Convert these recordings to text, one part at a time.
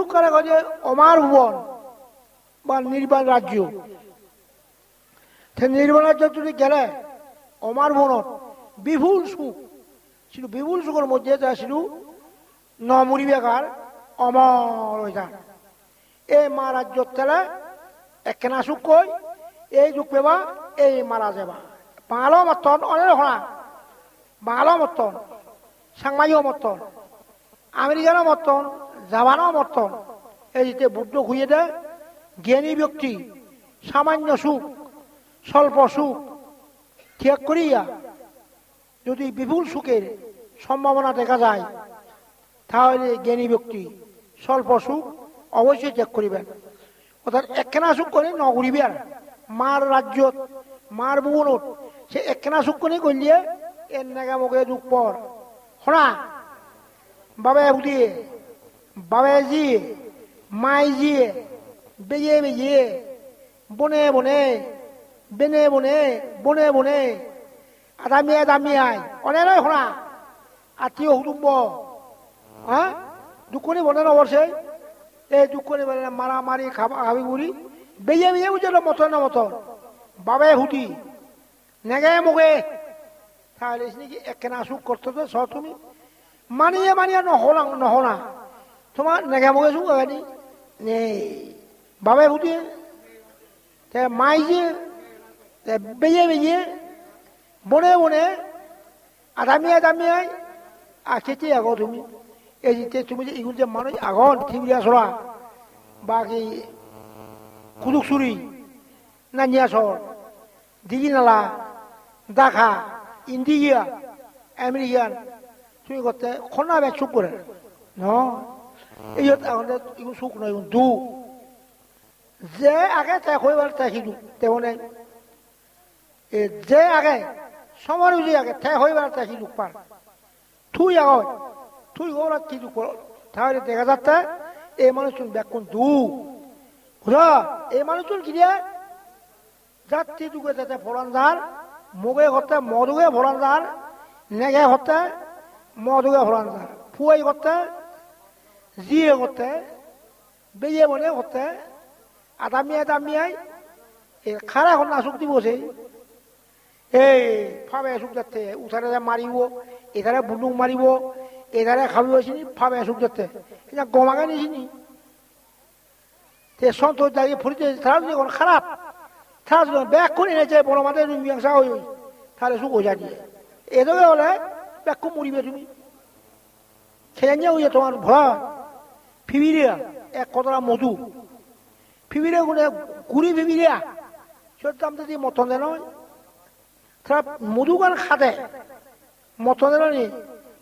সুখ করে যে অমার ভুবন বা নির্বাণ রাজ্য। নির্বাণ রাজ্য যদি গেলে অমার ভুবনত বিপুল সুখ ছিল, বিপুল সুখের মধ্যে ছিল নমরি বেকার অমর হয়ে যান। এই মা রাজ্যত তেলে একখানা সুখ কই এই যুগ পেবা এই মারা যাবা। বাঙালো মতন অনেক হরা বাঙালো মতন সাংমাইও মতন আমেরিকানো মতন জাপানো মতন এই যে বুদ্ধ খুঁয়ে দেয় জ্ঞানী ব্যক্তি সামান্য সুখ স্বল্প সুখ ত্যাগ করিয়া যদি বিপুল সুখের সম্ভাবনা দেখা যায় তাহলে জ্ঞানী ব্যক্তি স্বল্প সুখ অবশ্যই ত্যাগ করিবেন। অর্থাৎ একখানা সুখ করে নগরিবে আর মার রাজ্যত মার ভুবনত সে একখানা সুখ করে করলিয়ে এর নাগা মুখে দুঃখ পর হনা বাবে বুঝিয়ে বাবে জিয়ে মাই জিয়ে বেয়ে বেয়ে বনে বনে বেনে বনে বনে বনে আদামিয়ে দামিয়াই অনেক হনা আত্মীয় কুটুম্ব হ্যাঁ দুঃখনি বনে নবরছে এই দুঃখনি বলে মারামারি খাবি বুড়ি বেয়ে বেয়ে বুঝে মতন না মতন বাবে হুটি নেগে মুখে তাহলে নাকি একখানা সুখ করতে তো সব তুমি মানিয়ে মানিয়ে নহনা তোমার নেগে মুখে সুখ আনি নেই বাবে হুটি মাই যে বেয়ে বেয়ে বনে বনে আদামিয়া দামিয়াই আখেতে আগো তুমি এই যে তুমি যে এগুলো যে মানুষ আগন থিবিয়া সরা বাকি কুদুকসুরি নানিয়াসর দিঘিনালা দাখা ইন্ডিয়া আমেরিকান তুমি করতে খনা ব্যাগ সুখ করে ন এই এগুলো সুখ নয় দু যে আগে ত্যাগ হইবার ত্যাগিল তেমনে যে আগে সময় বুঝি আগে ত্যাগ হইবার ত্যাগি লোক পার তুই আগ তুই ওরা কি দুঃখ তাহলে দেখা যাচ্ছে এই মানুষজন ব্যাকুন দু বুঝা এই মানুষজন কি দিয়ে যাত্রী দুগে যাতে ফলানদার মুগে করতে মধুগে ফলানদার নেগে করতে মধুগে ফলানদার ফুয়াই করতে জিয়ে করতে বেয়ে বনে করতে আদামিয়াই দামিয়াই খারা এখন আসুক দিবসে এই ফাবে আসুক যাচ্ছে উঠারে মারিব এধারে বুলুক মারিব এধারে খাবি চিনি ফাবে আসুক যাচ্ছে এটা গমাকে নিছিনি সন্তোষ দাঁড়িয়ে ফুরিতে তারা যদি এখন খারাপ তারা যদি ব্যাগ করে এনেছে বড় মাঠে মীমাংসা হয়ে তাহলে সুখ হয়ে দিয়ে এদিকে হলে ব্যাগ খুব মরিবে তুমি খেয়ে হয়ে তোমার ভরা ফিবিরিয়া এক কতটা মধু ফিবিরে গুড়ি ফিবিরিয়া সেটা দাম যদি মতন দেন তারা মধু গান খাতে মতন দেন নি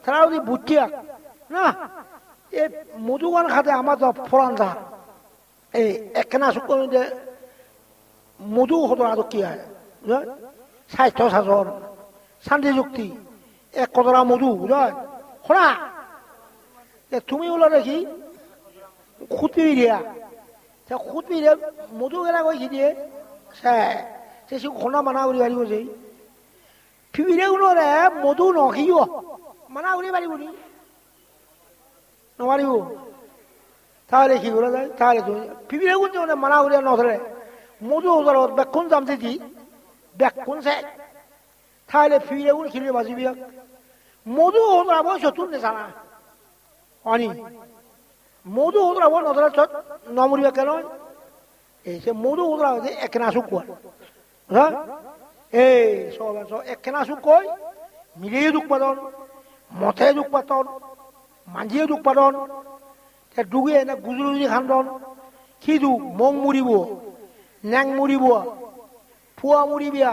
তারা যদি বুঝিয়া না এই মধু গান খাতে আমার তো ফরান দা এই একখানা সুখ মধু হতো আদৌ কি হয় স্বাস্থ্য শাসন শান্তি যুক্তি এক কতটা মধু বুঝয় খরা তুমি বলো দেখি খুঁতবি দিয়া খুঁতবি দিয়ে মধু গেলা কইছি দিয়ে সে খনা মানা করি পারিব যে ফিবিরে গুণরে মধু নখিও মানা করি পারিব নি নপারিব তাহলে কি বলা যায় তাহলে তুমি ফিবিরে গুণ যে মানা করিয়া নধরে মধু ওজৰত বেক্ষণ দাম দিদি বেক্ষণ সে তাহলে ফিবিরে গুণ খিলে বাজিবি মধু ওজরাব চতুর নেশানা অনি মধু ওজরাব নধরে চত নমরিবা কেন এই সে মধু ওজরা একনা সুখ হ্যাঁ এই সব একখানা সুখ কই মিলিয়ে দুঃখ পাতন মথে দুঃখ পাতন মাঞ্জিয়ে দুঃখ পাতন ডুগে এনে গুজুরি খান্দন কি দু মং মুড়িব ন্যাং মুড়িব ফুয়া মুড়িবিয়া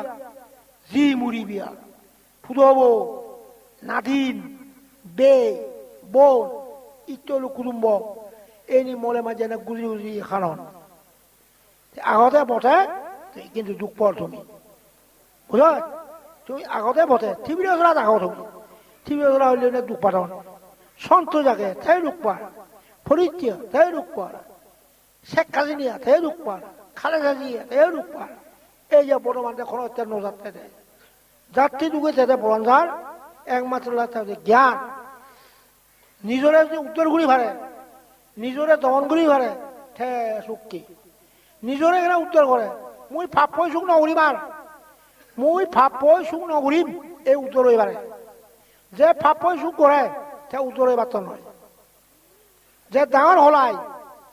জি মুড়িবিয়া ফুদব নাদিন বে বোন ইত্যাদি কুটুম্ব এনি মলে মাঝে এনে গুজরি গুজরি খানন আগতে বটে কিন্তু দুঃখ পর তুমি বুঝ তুমি আগতে বটে থিবিরে জোড়া আগত হবি থিবিরে জোড়া হইলে দুঃখ পাতন সন্ত জাগে তাই দুঃখ পার ফরিদ্য তাই দুঃখ পার শেখ হাসিনা তাই দুঃখ পার খালেদা জিয়া তাই দুঃখ পার এই যে বর্তমান এখন অত্যাচার নজাতে দেয় যাত্রী দুগে যেতে বরঞ্জার একমাত্র জ্ঞান নিজরে যদি উত্তর ঘুরি ভারে নিজরে দমন করি পারে ঠে সুখকে নিজরে এখানে উদ্ধার করে মুই ভাব পই সুখ নকরিম আর মুই ভাব পই সুখ নকরিম এই উত্তর হয়ে পারে যে ভাব পই সুখ করে তে উত্তর হয়ে পারত নয় যে ডাঙর হলাই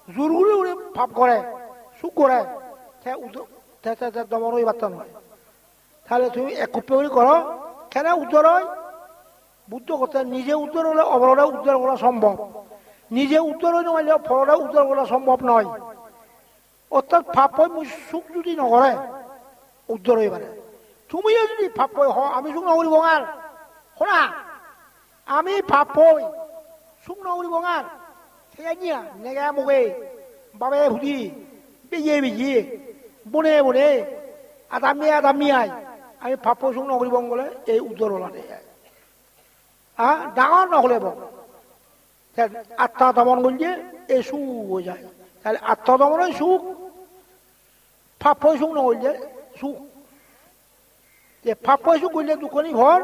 জোর করে উড়ে ভাব করে সুখ করে তে দমন হয়ে পারত নয় তাহলে তুমি এক কুপে করে করো কেন উত্তর হয় বুদ্ধ কথা নিজে উত্তর হলে অপরটা উত্তর করা সম্ভব নিজে উত্তর নহলে ফলটা উত্তর করা সম্ভব নয় অর্থাৎ ভাব পই মুই সুখ যদি নকরে উত্তর হয়ে পারে তুমিও যদি ভাব পই হ আমি সুখ নকরিব আর শোনা আমি ভাব পই সুখ নকরিব আর সেয়া নিয়া নেগা মুগে বাবে ভুজি বেয়ে বেয়ে বনে বনে আদামিয়াই আমি ভাব পই সুখ নকরিব গলে এই উত্তর হলাতে ডাঙর নহলে আত্মা দমন করলে এই সুখ হয়ে যায় তাহলে আত্মা দমনের সুখ ভাব পই সুখ নকরলে সুখ ভাব পই সুখ করলে দুঃখনি ঘর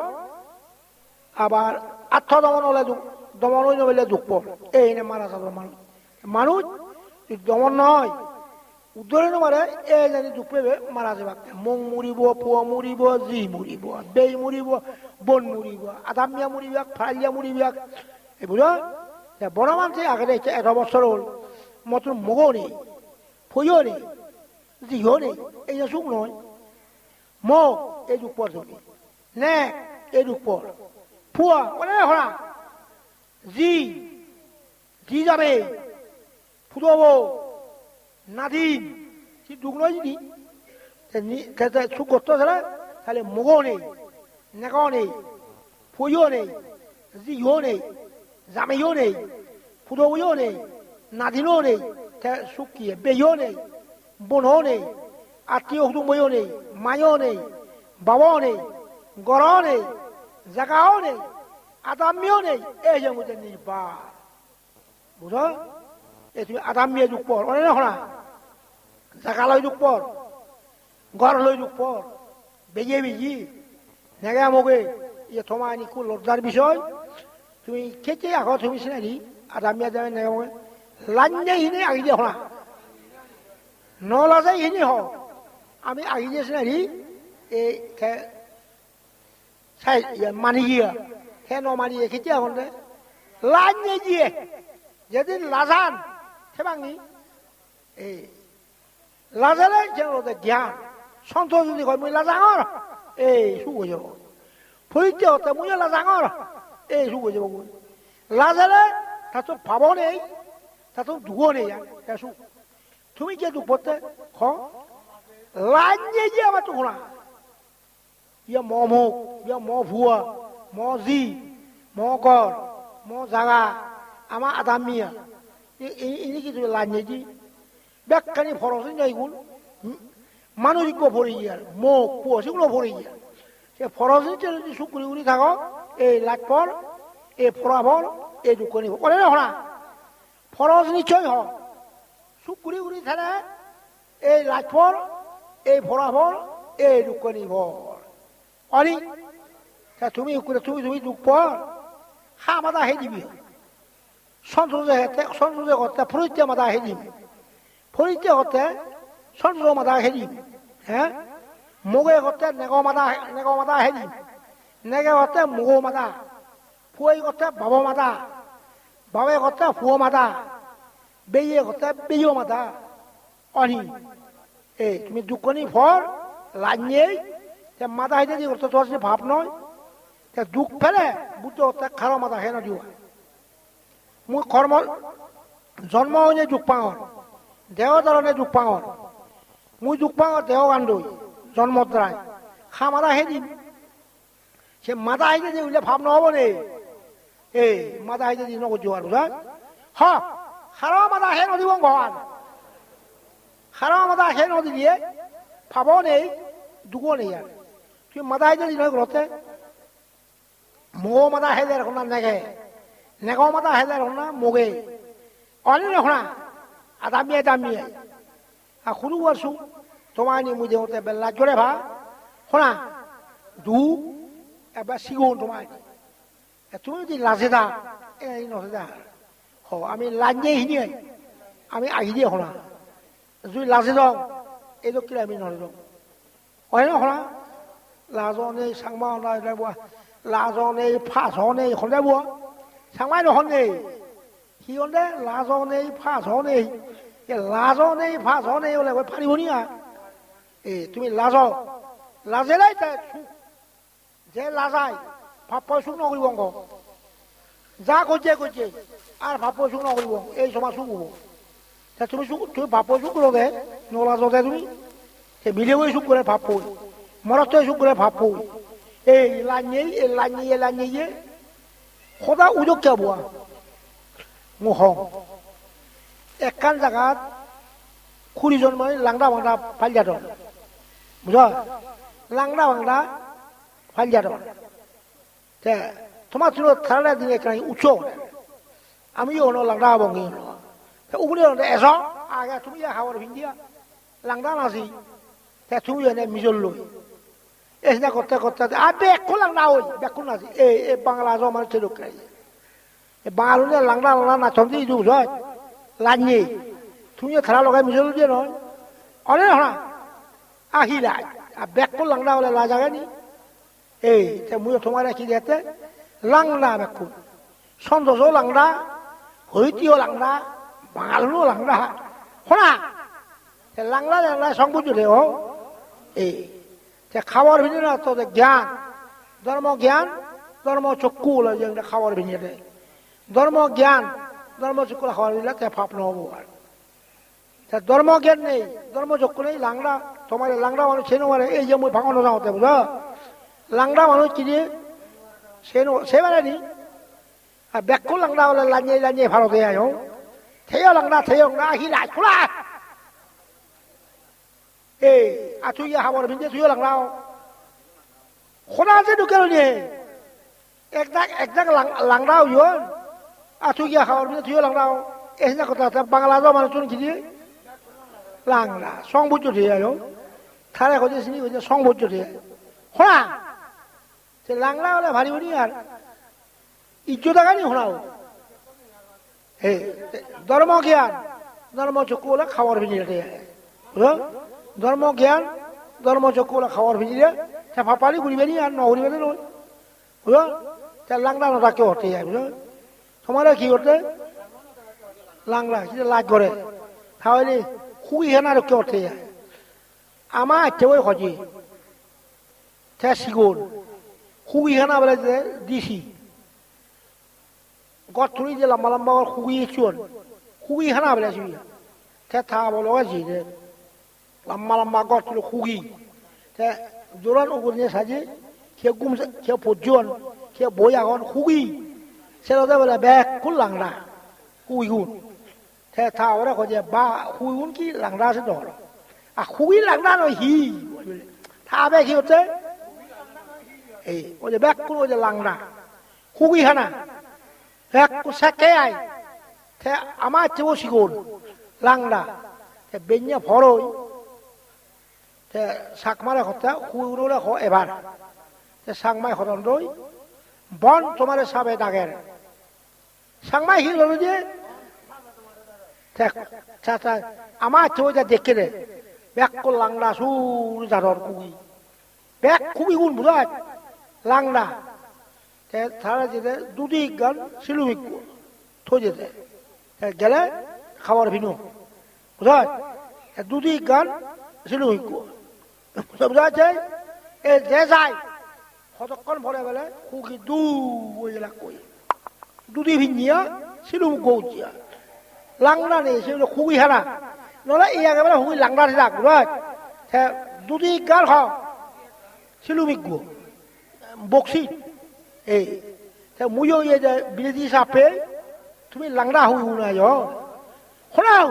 আবার আত্মা দমন হলে দমন হয়ে নবলে দুঃখ এই মারা যাবে মানুষ মানুষ দমন নয় উদ্ধরে নমারে এই জানি দুঃখ পেবে মারা যাবে মং মরিব পুয়া মরিব জি মরিব বেই মরিব বন মরিব আদামিয়া মরিব ফালিয়া মরিব এই বুঝো বড় মানুষের আগে দেখছে ১ বছর হল মতো মগও নেই ফইও নেই জিও নেই এই যে সুখ নয় মগ এই দুঃখ পর তুমি নে এই দুঃখ পর ফুয়া অনেক হরা জি যাবে ফুটবো নাদিন কি দুঃখ নয় যদি সুখ করতে ছাড়া তাহলে মগও নেই নেগাও নেই ফইও নেই জিও নেই জামাইও নেই ফুটবইও নেই নাদিনও নেই সুখ কি বেইও নেই বোনও নেই আত্মীয় কুটুম্বও নেই মায়ও নেই বাবাও নেই গড়ও নেই জায়গাও নেই আদামিও নেই এই যে মধ্যে নির্বাক বুঝো এই তুমি আদামিয়ে যুগ পর অনেক না জায়গা লই যুগ পর ঘর লই যুগ পর বেজিয়ে বেজি নেগা মগে ইয়ে তোমার নিকু লজ্জার বিষয় তুমি খেতে আগত তুমি সিনারি আদামিয়া যাবে নেগা মগে লাঞ্জে হিনে আগে দিয়ে হলা নলাজাই হিনে হ আমি আগে দিয়ে সিনারি এই মানি গিয়া হে ন মানিয়ে খেতে এখন লাঞ্জে দিয়ে যেদিন লাজান সেবাঙ্গি এই লাজালে যেন জ্ঞান সন্তোষ যদি কয় মুই লাজাঙর এই সুখ হয়ে যাব ফরিতে হতে মুই লাজাঙর এই সুখ হয়ে যাব লাজালে তার তো ভাবও নেই তার তো দুঃখও নেই সুখ তুমি কে দুঃখ পড়তে খ লাঞ্জে যে আমার তো ঘোড়া ইয়া মুখ ইয়া ভুয়া জি কর জাগা আমার আদামিয়া ইনি কি তুমি লাঞ্জেজি ব্যাখ্যানি ফরস যাইগুন মানসিক ভরে গিয়ার মুখ পুয়া সেগুলো ভরে গিয়ার সে ফরস যদি শুকুরি উড়ি থাকো এই লাটপর এই ফরাফল এই দুঃখ নিব বলে না হরা ফরস নিশ্চয় হ শুকুরি উড়ি থাকে এই লাটপর এই ফরাফল এই দুঃখ নিব অনি তুমি তুমি দুঃখ পর হা মাদা হে দিবি সন্তোষে করতে ফরিতে মাদা হে দিবি ফরিতে করতে সন্তোষ মাদা হে দিবি হ্যাঁ মগে করতে নেগ মাদা হে দিবি নেগে করতে মগো মাদা ফুয়াই করতে বাবা মাদা বাবে করতে ফুয়া মাদা বেয়ে করতে বেয় মাদা অনি এই তুমি দুঃখনি ফর লাঞ্জেই মাদা হেঁটে দিয়ে করতে তোর ভাব নয় দুঃখ ফেলে বুঝতে খারাপ মাথা হেন দিও মুই কর্ম জন্ম হয়ে দুঃখ পাওয়ার দেহ ধরনে দুঃখ পাওয়ার মুই দুঃখ পাওয়ার দেহ কান্দই জন্মর দ্বারাই খা মাথা হে দিম সে মাথা হেঁটে দিয়ে উঠলে ভাব নহব নে এই মাথা হেঁটে দিয়ে নকর দিও আর বুঝা হ খারাপ মাথা হে নদিব ভগবান খারাপ মাথা হে নদী দিয়ে ভাবও নেই দুঃখও নেই আর তুই মাথা হেঁটে দিন ঘরতে মগো মাথা হেলে এখন নেগে নেগাও মাথা হেলে এখন মগে অনেক এখন আদামিয়ে আর শুরু করছু তোমার নি মুই দেহতে বেলা জোরে ভা শোনা দু এবার শিখুন তোমার তুমি যদি লাজে দা এই নজে দা হ আমি লাঞ্জেইখিনি আমি আহি দিয়ে শুনা জুই লাজে যাওঁ এইটো কি আমি নলওঁ হয় ন শুনা লাজনে চাংমা নাই বোৱা লাজনে ফাঁচনে সদায় বোৱা চাংমাই নহ'লে সি হ'লে লাজনে ফাঁচনে লাজনে ফাঁচনে বোলে ফাৰিব নি তুমি লাজ লাজেলাই যে লাজাই ভাব চুক নকৰিব অংক যা কৈছে আৰ ভাব চুক নকৰিব এই সমাজ চুক হব তুমি তুমি ভাব চুক লগে নলাজতে তুমি মিলেও চুক করে ভাব পই মরতে চুক করে ভাব পই এই লানিয়ে সদা উজক কে বোৱা মুখ একখান জায়গাত খুড়ীজন মানে লাংদা ভাংদা ফাইজাদর বুঝ লাংদা ভাংদা ফাইজাদর তোমার ছিল থানা দিনে উচ্চ আমিও হলো লাংদা বঙ্গি হলো উগুলি হলো এস আগে তুমি খাবার ভিন্দিয়া লাংদা নাচি তুমি এনে মিজল লই এসে করতে আর বেকুল লাংদা হই বেকুল নাচি এই বাংলা জমার ছিল বাঙালি লাংদা লাংদা নাচন্তি বুঝ লাঞ্জি তুমি থানা লগাই মিজল দিয়ে নয় অনেক হনা আহিলাই আর বেকুল লাংদা হলে লাজাগে নি এই মুই তোমার কি দিতে লাংদা বেকুল সন্তোষ লাংদা হৈতিও লাংদা বাঙালিও লাংদা শোনা লাংলা লাংলা সংবুদ্ধ দে এই খাবার ভিতরে তো জ্ঞান ধর্ম চক্ষু যে খাবার ভিতরে ধর্ম জ্ঞান ধর্ম চক্ষু খাবার দিলে ফাপ নহব আর ধর্ম জ্ঞান নেই ধর্ম চক্ষু নেই লাংলা তোমার লাংলা মানুষ চেনো মারে এই যে মই ভাঙানো যাওঁতে বুঝ লাংলা মানুষ কি দিয়ে সে মানে নি আর বেকুল লাংলা হলে লাঞ্জিয়ে ভারতে আয় থেয় লাংলা আহি লাই খোলা এই আচুইয়া খাবার ভিতরে থুইও লাংলা খোলা যে ঢুকে নিয়ে একদাক লাংলা হইন আচুইয়া খাবার ভিতরে থুইও লাংলা এসে কথা বাংলা মানুষ কি দিয়ে লাংলা সংবুদ্ধ দিয়ে আয় থারে খোঁজে চিনি খোঁজে সংবুদ্ধ দিয়ে শোনা সে লাংলা হলে ভারিব নি আর ইজ্জত আগানি শোনাও হে ধর্ম জ্ঞান ধর্ম চক্ষু হলে খাবার ভিতরে বুঝো ধর্ম জ্ঞান ধর্ম চক্ষু হলে খাবার ভিতরে সে ফাপালি ঘুরিবে নি আর নঘুরিবে না নয় বুঝো সে লাংলা নটা কেউ হতে যায় বুঝো তোমার কি করতে লাংলা সেটা লাজ করে তাহলে খুবই হেনার কেউ হতে যায় আমার ইচ্ছে ওই খজি সে শিগুন খুবই হেনা বলে যে দিছি গড় থুই যে লম্বা লম্বা খুবই চুন খুবই হেনা বলে আসবি সে থা বলো আছি যে লম্বা লম্বা গড় তুলো খুবই সে জোরান উপর নিয়ে সাজে সে গুম সে পর্যন সে বই এখন খুবই সে বলে ব্যাগ কুল লাংলা খুবই গুণ সে থা ওরা খোঁজে বা খুবই গুণ কি লাংলা আছে ধর আর খুবই লাংলা নয় হি থা ব্যাগ কি হচ্ছে এই ওই যে ব্যাগ কুল ওই যে লাংলা খুবই হানা এক সেকে আয় আমার চেয়েও শিখুন লাংলা বেঞ্জা ফরই শাকমারে হত্যা হুড়ে হ এবার সাংমাই হরণ দই বন তোমার সাবে দাগের সাংমাই হিল হলো যে আমার চেয়েও যা দেখে রে ব্যাগ কর লাংলা সুর জারর খুবই ব্যাগ খুবই গুণ বুঝায় লাংলা তারা যেতে দুদি গান শিলুমিক থো যেতে গেলে খাবার ভিনো বুঝায় দুদি গান শিলুমিক বুঝা যায় এ যে যায় কতক্ষণ ভরে গেলে খুকি কই দুদি ভিনিয়া শিলুমিক গৌচিয়া লাংলা নেই সেগুলো খুবই হারা নহলে এই একেবারে হুই লাংলা থাক বুঝায় দুদি গান খাও শিলুমিক গো বক্সি এই মুইও ইয়ে যে বিলেতি সাপে তুমি লাংড়া হুই উনাই শোনাও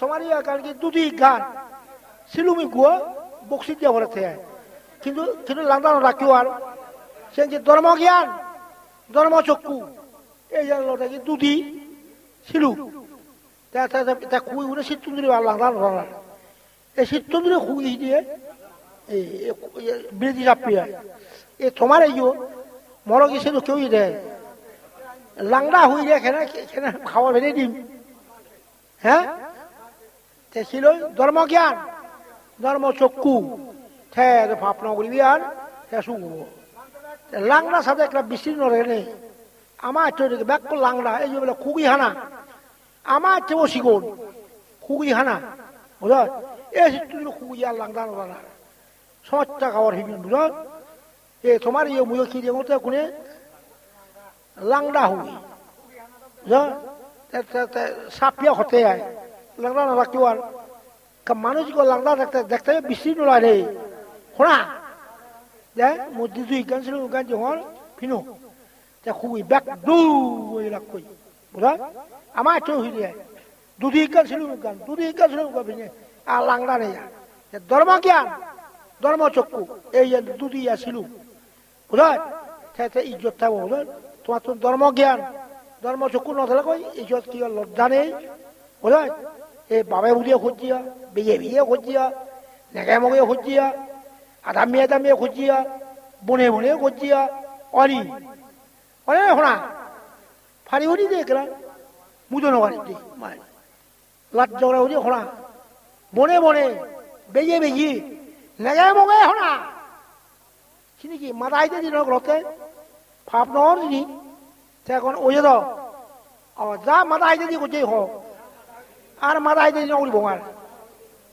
তোমার ইয়া কারণ কি দুদি গান শিলুমি গুয়া বক্সি দিয়ে ভরে থাকে কিন্তু লাংড়া রাখিও আর সে যে ধর্ম জ্ঞান ধর্ম চক্ষু এই জানলো কি দুদি শিলু খুই উঠে শীতন্দুরি লাংড়া ধরা এই শীতন্দুরি খুই দিয়ে এই বিলেতি সাপিয়া এ তোমার এই মর গেছে তো কেউই দেয় লাংড়া হইলে কেনে খাওয়ার ভেঙে দিম হ্যাঁ ছিল ধর্ম জ্ঞান ধর্ম চক্ষু থে ভাব নগরী আর শুভ লাংড়া সাথে একটা বিচ্ছিন্ন রেনে আমার চোখে ব্যাক লাংড়া এই যে বলে খুগি হানা আমার চেয়েও শিকন খুগি হানা বুঝল এ তুই খুগি আর লাংড়া না সমস্যা খাওয়ার হিবিন বুঝল এ তোমার ইয়ে মুখ কি দিয়ে মতো কোনে লাংড়া হুই বুঝল সাপিয়া হতে যায় লাংড়া না রাখতেও আর মানুষকে লাংড়া দেখতে দেখতে বিচ্ছিন্ন লাগে শোনা যে মধ্যে দুই গান ছিল গান যখন ফিনো খুবই ব্যাক দু কই বুঝা আমার চোখ হইলে দুদিক গান ছিল গান দুদিক গান ছিল ফিনে আর লাংড়া নেই ধর্ম জ্ঞান ধর্ম চক্ষু এই যে দুদি ছিল বুঝা ইজ্জত থাকবো বুঝল তোমার তো ধর্ম জ্ঞান ধর্ম চক্ষু নথালে কই ইজ্জত কি লজ্জা নেই বুঝল এই বাবাই বুঝিয়ে খুঁজিয়া বিয়ে বিয়ে খুঁজিয়া নেগাই মগে খুঁজিয়া আদামিয়ে দামিয়ে খুঁজিয়া বনে বনে খুঁজিয়া অরি অরে শোনা ফারি হরি দে কেলা মুজো নগারি দে মাই লাট জগড়া হরি শোনা বনে বনে বেয়ে বেয়ে নেগাই মগে শোনা চিনি কি মাথাইতে দিন ঘরতে ভাব নহর দিনি এখন ওই দ যা মাথাইতে দি করছে হ আর মাথাইতে দিন করি ভঙার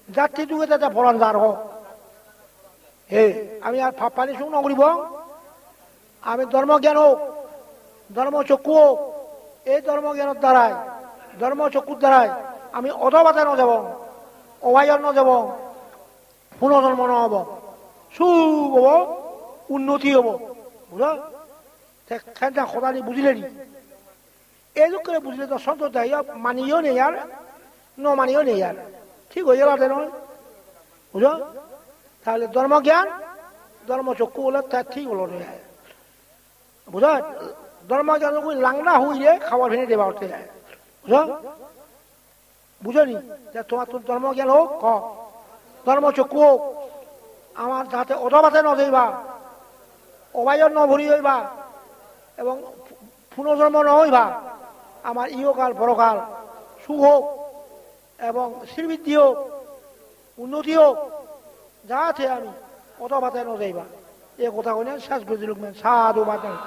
যাত্রী যুগে তাতে ফলান যার হ হে আমি আর ভাব পানি শুন নগরিব আমি ধর্মজ্ঞান হোক ধর্ম চক্ষু হোক এই ধর্মজ্ঞানের দ্বারাই ধর্ম চক্ষুর দ্বারাই আমি অধবাতে ন যাব অভাজন ন যাব পুনর্জন্ম ন হব সুখ হব উন্নতি হব বুঝল সদানি বুঝিলে নি এই যুগ করে বুঝলে তো সন্তোষ মানিও নেই আর ন মানিও নেই আর ঠিক হয়ে গেল নয় বুঝল তাহলে ধর্মজ্ঞান ধর্ম চক্ষু হলে তার ঠিক হলো বুঝল ধর্মজ্ঞান লাংড়া হইলে খাবার ভেঙে দেবা উঠতে যায় বুঝল বুঝলি যে তোমার তো ধর্মজ্ঞান হোক ক ধর্ম চক্ষু হোক আমার যাতে অধবাতে ন যাইবা অবায়ন ন ভরি হইবা এবং পুনর্জন্ম ন হইবা আমার ইহকাল পরকাল সুখ হোক এবং শ্রীবৃদ্ধি হোক উন্নতি হোক যা আছে আমি অত বাতায় ন যাইবা এ কথা কইলেন শেষ বুঝিলুক সাধু বাতায়